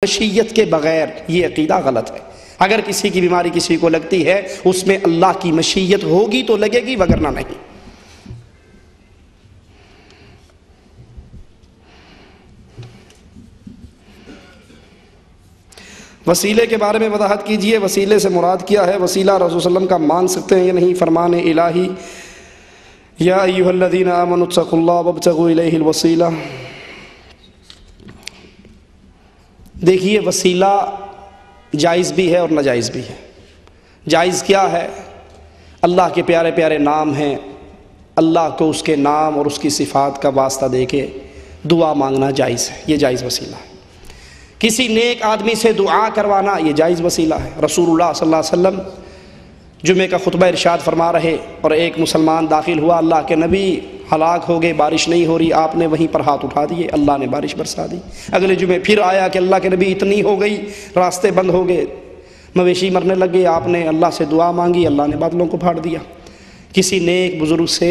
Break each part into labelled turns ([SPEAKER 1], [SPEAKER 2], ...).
[SPEAKER 1] مشیت کے بغیر، یہ عقیدہ غلط ہے۔ اگر کسی کی بیماری کسی کو لگتی ہے اس میں اللہ کی مشیت ہوگی تو لگے گی، وگرنہ نہیں۔ وسیلے کے بارے میں وضاحت کیجئے، وسیلے سے مراد کیا ہے؟ وسیلہ رسول صلی اللہ علیہ وسلم کا مان سکتے ہیں یا نہیں؟ فرمان الہی یا ایھا الذین آمنوا اتقوا اللہ وابتغوا الیہ الوسیلہ۔ دیکھیے، وسیلہ جائز بھی ہے اور ناجائز بھی ہے۔ جائز کیا ہے؟ اللہ کے پیارے پیارے نام ہیں، اللہ کو اس کے نام اور اس کی صفات کا واسطہ دے کے دعا مانگنا جائز ہے، یہ جائز وسیلہ ہے۔ کسی نیک آدمی سے دعا کروانا یہ جائز وسیلہ ہے۔ رسول اللہ صلی اللہ علیہ وسلم جمعہ کا خطبہ ارشاد فرما رہے اور ایک مسلمان داخل ہوا، اللہ کے نبی ہلاک ہو گئے، بارش نہیں ہو رہی، آپ نے وہیں پر ہاتھ اٹھا دیے، اللہ نے بارش برسا دی۔ اگلے جمعے پھر آیا کہ اللہ کے نبی اتنی ہو گئی، راستے بند ہو گئے، مویشی مرنے لگ گئے، آپ نے اللہ سے دعا مانگی، اللہ نے بادلوں کو پھاڑ دیا۔ کسی نیک بزرگ سے،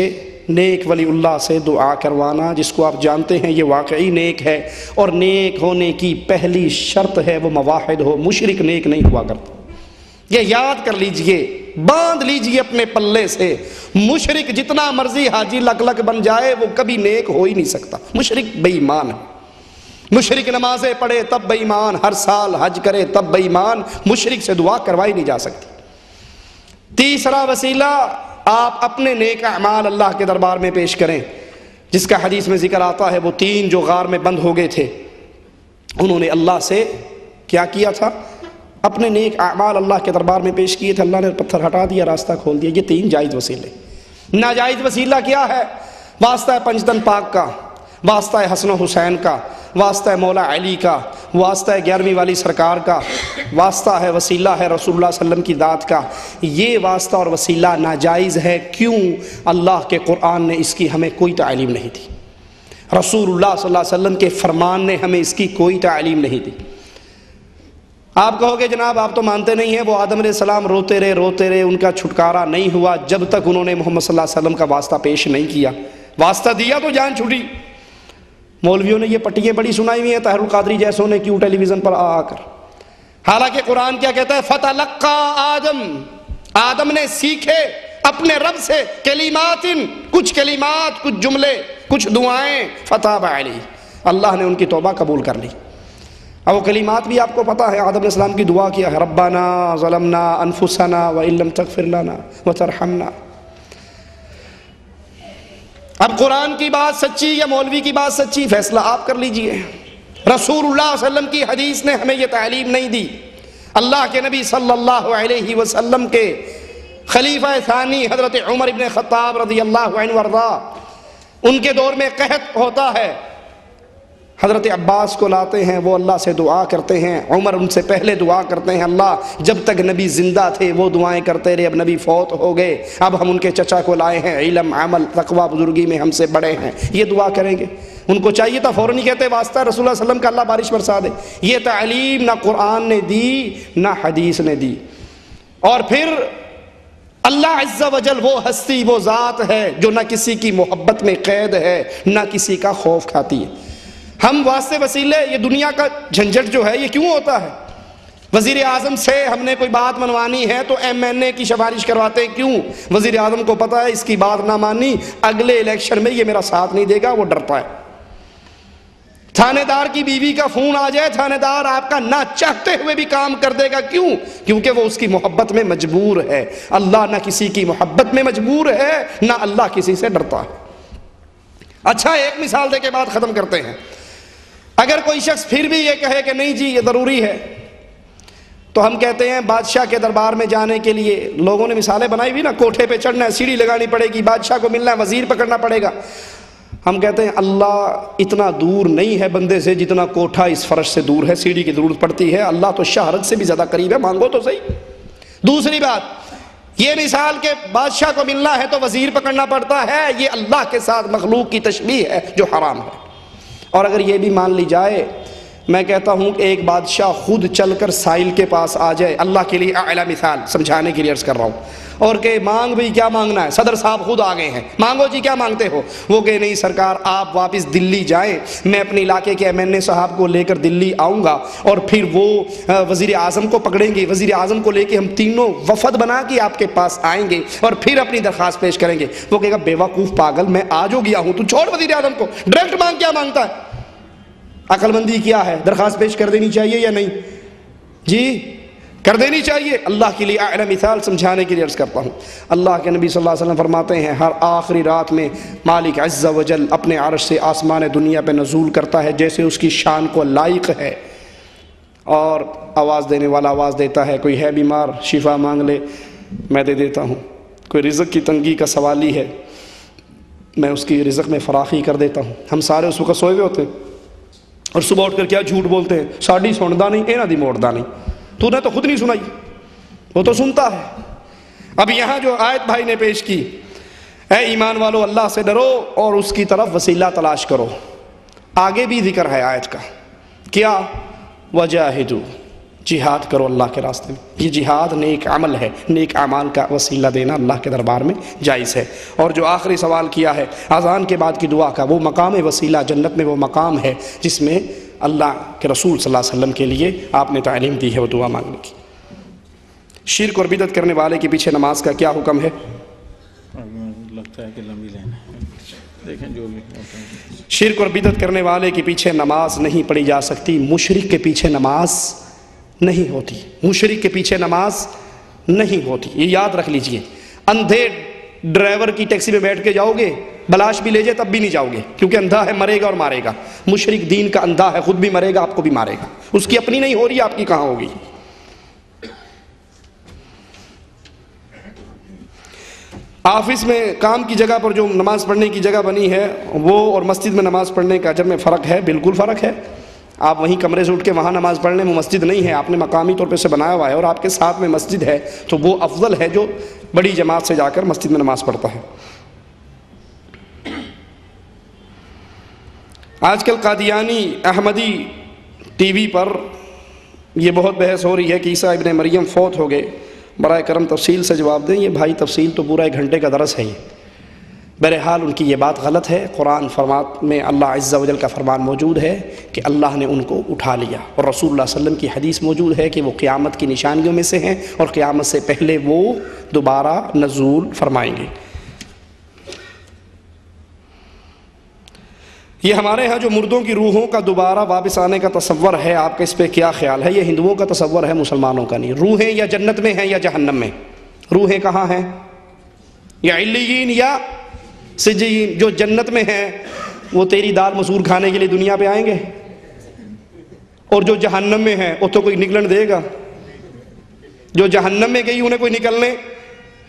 [SPEAKER 1] نیک ولی اللہ سے دعا کروانا جس کو آپ جانتے ہیں یہ واقعی نیک ہے، اور نیک ہونے کی پہلی شرط ہے وہ موحد ہو، مشرک نیک نہیں ہوا کرتا۔ یہ یاد کر لیجئے، باندھ لیجئے اپنے پلے سے، مشرک جتنا مرضی حاجی لک لک بن جائے وہ کبھی نیک ہو ہی نہیں سکتا۔ مشرک بے ایمان ہے۔ مشرک نمازیں پڑھے تب بے ایمان، ہر سال حج کرے تب بے ایمان، مشرک سے دعا کروائی نہیں جا سکتی۔ تیسرا وسیلہ، آپ اپنے نیک اعمال اللہ کے دربار میں پیش کریں، جس کا حدیث میں ذکر آتا ہے وہ 3 جو غار میں بند ہو گئے تھے، انہوں نے اللہ سے کیا کیا تھا؟ اپنے نیک اعمال اللہ کے دربار میں پیش کیے تھے، اللہ نے پتھر ہٹا دیا، راستہ کھول دیا۔ یہ 3 جائز وسیلے۔ ناجائز وسیلہ کیا ہے؟ واسطہ پنجتن پاک کا، واسطہ حسن و حسین کا، واسطہ مولا علی کا، واسطہ 11ویں والی سرکار کا، واسطہ ہے، وسیلہ ہے رسول اللہ صلی اللہ علیہ وسلم کی ذات کا۔ یہ واسطہ اور وسیلہ ناجائز ہے۔ کیوں؟ اللہ کے قرآن نے اس کی ہمیں کوئی تعلیم نہیں دی، رسول اللہ صلی اللہ علیہ وسلم کے فرمان نے ہمیں اس کی کوئی تعلیم نہیں دی۔ آپ کہو گے جناب آپ تو مانتے نہیں ہیں، وہ آدم علیہ السلام روتے رہے، ان کا چھٹکارا نہیں ہوا جب تک انہوں نے محمد صلی اللہ علیہ وسلم کا واسطہ پیش نہیں کیا۔ واسطہ دیا تو جان چھٹی۔ مولویوں نے یہ پٹیاں بڑی سنائی ہوئی ہیں، طاہر القادری جیسوں نے، کیوں ٹیلی ویژن پر آ کر۔ حالانکہ قرآن کیا کہتا ہے؟ فَتَلَقَّى آدم نے سیکھے اپنے رب سے کلمات، کچھ کلمات، کچھ جملے، کچھ دعائیں، فَتَابَ عَلَيْهِ، اللہ نے ان کی توبہ قبول کر لی۔ اب وہ کلمات بھی آپ کو پتہ ہے، آدم علیہ السلام کی دعا کیا ہے؟ ربنا ظلمنا انفسنا وان لم تغفر لنا وترحمنا۔ اب قرآن کی بات سچی یا مولوی کی بات سچی، فیصلہ آپ کر لیجئے۔ رسول اللہ صلی اللہ علیہ وسلم کی حدیث نے ہمیں یہ تعلیم نہیں دی۔ اللہ کے نبی صلی اللہ علیہ وسلم کے خلیفہ ثانی حضرت عمر بن خطاب رضی اللہ عنہ وارضا، ان کے دور میں قحط ہوتا ہے، حضرت عباس کو لاتے ہیں، وہ اللہ سے دعا کرتے ہیں، عمر ان سے پہلے دعا کرتے ہیں، اللہ جب تک نبی زندہ تھے وہ دعائیں کرتے رہے، اب نبی فوت ہو گئے، اب ہم ان کے چچا کو لائے ہیں، علم، عمل، تقوی، بزرگی میں ہم سے بڑے ہیں، یہ دعا کریں گے۔ ان کو چاہیے تھا فوراً ہی کہتے واسطہ رسول اللہ صلی اللہ علیہ وسلم کا اللہ بارش برسا دے۔ یہ تعلیم نہ قرآن نے دی نہ حدیث نے دی۔ اور پھر اللہ عز و جل وہ ہستی، وہ ذات ہے جو نہ کسی کی محبت میں قید ہے نہ کسی کا خوف کھاتی ہے۔ ہم واسطے وسیلے، یہ دنیا کا جھنجھٹ جو ہے یہ کیوں ہوتا ہے؟ وزیر اعظم سے ہم نے کوئی بات منوانی ہے تو MNA کی سفارش کرواتے ہیں، کیوں؟ وزیر اعظم کو پتا ہے اس کی بات نہ مانی اگلے الیکشن میں یہ میرا ساتھ نہیں دے گا، وہ ڈرتا ہے۔ تھانے دار کی بیوی کا فون آ جائے، تھانے دار آپ کا نہ چاہتے ہوئے بھی کام کر دے گا، کیوں؟ کیونکہ وہ اس کی محبت میں مجبور ہے۔ اللہ نہ کسی کی محبت میں مجبور ہے نہ اللہ کسی سے ڈرتا ہے۔ اچھا، ایک مثال دے کے بعد ختم کرتے ہیں۔ اگر کوئی شخص پھر بھی یہ کہے کہ نہیں جی یہ ضروری ہے، تو ہم کہتے ہیں بادشاہ کے دربار میں جانے کے لیے لوگوں نے مثالیں بنائی ہوئی نا، کوٹھے پہ چڑھنا ہے، سیڑھی لگانی پڑے گی، بادشاہ کو ملنا ہے، وزیر پکڑنا پڑے گا۔ ہم کہتے ہیں اللہ اتنا دور نہیں ہے بندے سے جتنا کوٹھا اس فرش سے دور ہے، سیڑھی کی ضرورت پڑتی ہے، اللہ تو شہرت سے بھی زیادہ قریب ہے، مانگو تو صحیح۔ دوسری بات، یہ مثال کہ بادشاہ کو ملنا ہے تو وزیر پکڑنا پڑتا ہے، یہ اللہ کے ساتھ مخلوق کی تشبیہ ہے جو حرام ہے۔ اور اگر یہ بھی مان لی جائے میں کہتا ہوں کہ ایک بادشاہ خود چل کر سائل کے پاس آ جائے، اللہ کے لیے اعلیٰ مثال سمجھانے کے لیے عرض کر رہا ہوں، اور کہ مانگ بھی کیا مانگنا ہے، صدر صاحب خود آ گئے ہیں، مانگو جی کیا مانگتے ہو، وہ کہ نہیں سرکار آپ واپس دلی جائیں، میں اپنے علاقے کے ایم این اے صاحب کو لے کر دلی آؤں گا، اور پھر وہ وزیر اعظم کو پکڑیں گے، وزیر اعظم کو لے کے ہم تینوں وفد بنا کے آپ کے پاس آئیں گے اور پھر اپنی درخواست پیش کریں گے۔ وہ کہے گا بے وقوف پاگل، میں آج ہو گیا ہوں، تو چھوڑ وزیر اعظم کو، ڈائریکٹ مانگ کیا مانگتا ہے؟ عقل مندی کیا ہے؟ درخواست پیش کر دینی چاہیے یا نہیں؟ جی کر دینی چاہیے۔ اللہ کے لیے اعلیٰ مثال سمجھانے کے لیے عرض کرتا ہوں، اللہ کے نبی صلی اللہ علیہ وسلم فرماتے ہیں ہر آخری رات میں مالک عز و جل اپنے عرش سے آسمان دنیا پہ نزول کرتا ہے جیسے اس کی شان کو لائق ہے، اور آواز دینے والا آواز دیتا ہے، کوئی ہے بیمار شفا مانگ لے میں دے دیتا ہوں، کوئی رزق کی تنگی کا سوالی ہے میں اس کی رزق میں فراخی کر دیتا ہوں۔ ہم سارے اس وقت سوئے ہوئے ہوتے ہیں اور صبح اٹھ کر کیا جھوٹ بولتے ہیں، ساڑی سندا نہیں اینا دی موڑدا نہیں، تو نے تو خود نہیں سنائی، وہ تو سنتا ہے۔ اب یہاں جو آیت بھائی نے پیش کی، اے ایمان والو اللہ سے ڈرو اور اس کی طرف وسیلہ تلاش کرو، آگے بھی ذکر ہے آیت کا، کیا وجاہدو، جہاد کرو اللہ کے راستے میں۔ یہ جہاد نیک عمل ہے، نیک اعمال کا وسیلہ دینا اللہ کے دربار میں جائز ہے۔ اور جو آخری سوال کیا ہے اذان کے بعد کی دعا کا، وہ مقام وسیلہ جنت میں وہ مقام ہے جس میں اللہ کے رسول صلی اللہ علیہ وسلم کے لیے آپ نے تعلیم دی ہے وہ دعا مانگنے کی۔ شرک اور بدعت کرنے والے کے پیچھے نماز کا کیا حکم ہے؟
[SPEAKER 2] لگتا ہے کہ لمبی لین ہے، دیکھیں جو بھی
[SPEAKER 1] شرک اور بدعت کرنے والے کے پیچھے نماز نہیں پڑھی جا سکتی، مشرک کے پیچھے نماز نہیں ہوتی، مشرک کے پیچھے نماز نہیں ہوتی، یہ یاد رکھ لیجئے۔ اندھے ڈرائیور کی ٹیکسی میں بیٹھ کے جاؤ گے، بلاش بھی لے جائے تب بھی نہیں جاؤ گے، کیونکہ اندھا ہے، مرے گا اور مارے گا۔ مشرک دین کا اندھا ہے، خود بھی مرے گا، آپ کو بھی مارے گا، اس کی اپنی نہیں ہو رہی، آپ کی کہاں ہوگی؟ آفس میں کام کی جگہ پر جو نماز پڑھنے کی جگہ بنی ہے وہ اور مسجد میں نماز پڑھنے کا اجر میں فرق ہے؟ بالکل فرق ہے۔ آپ وہیں کمرے سے اٹھ کے وہاں نماز پڑھ لیں، وہ مسجد نہیں ہے، آپ نے مقامی طور پہ سے بنایا ہوا ہے اور آپ کے ساتھ میں مسجد ہے، تو وہ افضل ہے جو بڑی جماعت سے جا کر مسجد میں نماز پڑھتا ہے۔ آج کل قادیانی احمدی ٹی وی پر یہ بہت بحث ہو رہی ہے کہ عیسیٰ ابن مریم فوت ہو گئے، برائے کرم تفصیل سے جواب دیں۔ یہ بھائی تفصیل تو پورا 1 گھنٹے کا درس ہے یہ، بہرحال ان کی یہ بات غلط ہے۔ قرآن فرمات میں اللہ عز و جل کا فرمان موجود ہے کہ اللہ نے ان کو اٹھا لیا، اور رسول اللہ صلی اللہ علیہ وسلم کی حدیث موجود ہے کہ وہ قیامت کی نشانیوں میں سے ہیں اور قیامت سے پہلے وہ دوبارہ نزول فرمائیں گے۔ یہ ہمارے ہاں جو مردوں کی روحوں کا دوبارہ واپس آنے کا تصور ہے، آپ کا اس پہ کیا خیال ہے؟ یہ ہندوؤں کا تصور ہے، مسلمانوں کا نہیں۔ روحیں یا جنت میں ہیں یا جہنم میں؟ روحیں کہاں ہیں؟ یا علیین یا سجین؟ جو جنت میں ہیں وہ تیری دال مسور کھانے کے لیے دنیا پہ آئیں گے، اور جو جہنم میں ہیں وہ تو کوئی نکلن دے گا؟ جو جہنم میں گئی انہیں کوئی نکلنے،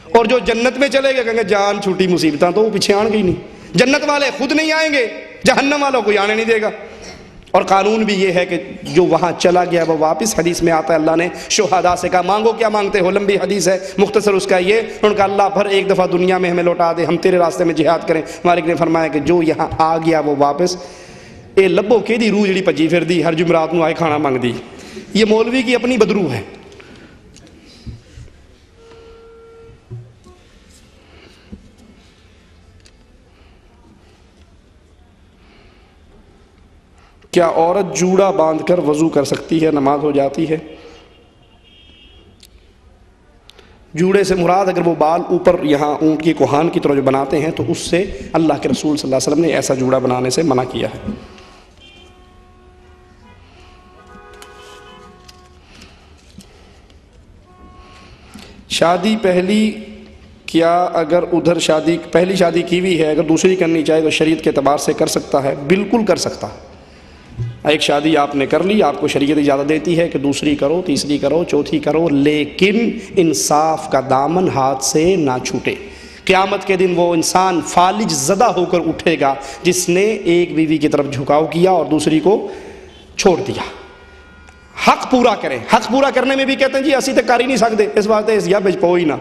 [SPEAKER 1] اور جو جنت میں چلے گئے کہیں گے جان چھوٹی مصیبتاں تو وہ پیچھے آن گئی نہیں۔ جنت والے خود نہیں آئیں گے، جہنم والوں کوئی آنے نہیں دے گا۔ اور قانون بھی یہ ہے کہ جو وہاں چلا گیا وہ واپس، حدیث میں آتا ہے اللہ نے شہداء سے کہا مانگو کیا مانگتے ہو، لمبی حدیث ہے، مختصر اس کا یہ، ان کا اللہ بھر ایک دفعہ دنیا میں ہمیں لوٹا دے، ہم تیرے راستے میں جہاد کریں۔ مالک نے فرمایا کہ جو یہاں آ گیا وہ واپس، اے لبو کہ دی روح جڑی پجی پھر دی، ہر جمعرات نو آئے کھانا مانگ دی۔ یہ مولوی کی اپنی بدرو ہے۔ کیا عورت جوڑا باندھ کر وضو کر سکتی ہے، نماز ہو جاتی ہے؟ جوڑے سے مراد اگر وہ بال اوپر یہاں اونٹ کی کوہان کی طرح جو بناتے ہیں تو اس سے اللہ کے رسول صلی اللہ علیہ وسلم نے ایسا جوڑا بنانے سے منع کیا ہے۔ شادی پہلی، کیا اگر ادھر پہلی شادی کی ہوئی ہے اگر دوسری کرنی چاہے تو شریعت کے اعتبار سے کر سکتا ہے؟ بالکل کر سکتا ہے۔ ایک شادی آپ نے کر لی، آپ کو شریعت اجازت دیتی ہے کہ دوسری کرو، تیسری کرو، چوتھی کرو، لیکن انصاف کا دامن ہاتھ سے نہ چھوٹے۔ قیامت کے دن وہ انسان فالج زدہ ہو کر اٹھے گا جس نے ایک بیوی کی طرف جھکاؤ کیا اور دوسری کو چھوڑ دیا۔ حق پورا کریں۔ حق پورا کرنے میں بھی کہتے ہیں جی اسی تک کر ہی نہیں سکتے، اس واسطے اس یا بج پو ہی نہ،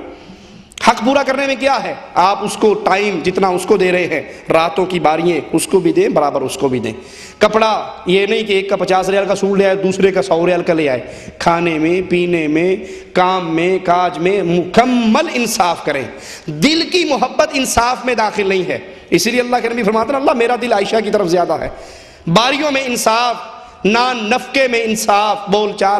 [SPEAKER 1] حق پورا کرنے میں کیا ہے؟ آپ اس کو ٹائم جتنا اس کو دے رہے ہیں، راتوں کی باریاں اس کو بھی دیں، برابر اس کو بھی دیں۔ کپڑا یہ نہیں کہ ایک کا 50 ریال کا سوٹ لے آئے، دوسرے کا 100 ریال کا لے آئے۔ کھانے میں، پینے میں، کام میں، کاج میں مکمل انصاف کریں۔ دل کی محبت انصاف میں داخل نہیں ہے، اسی لیے اللہ کے نبی فرماتے ہیں اللہ میرا دل عائشہ کی طرف زیادہ ہے۔ باریوں میں انصاف، نان نفقے میں انصاف، بول چال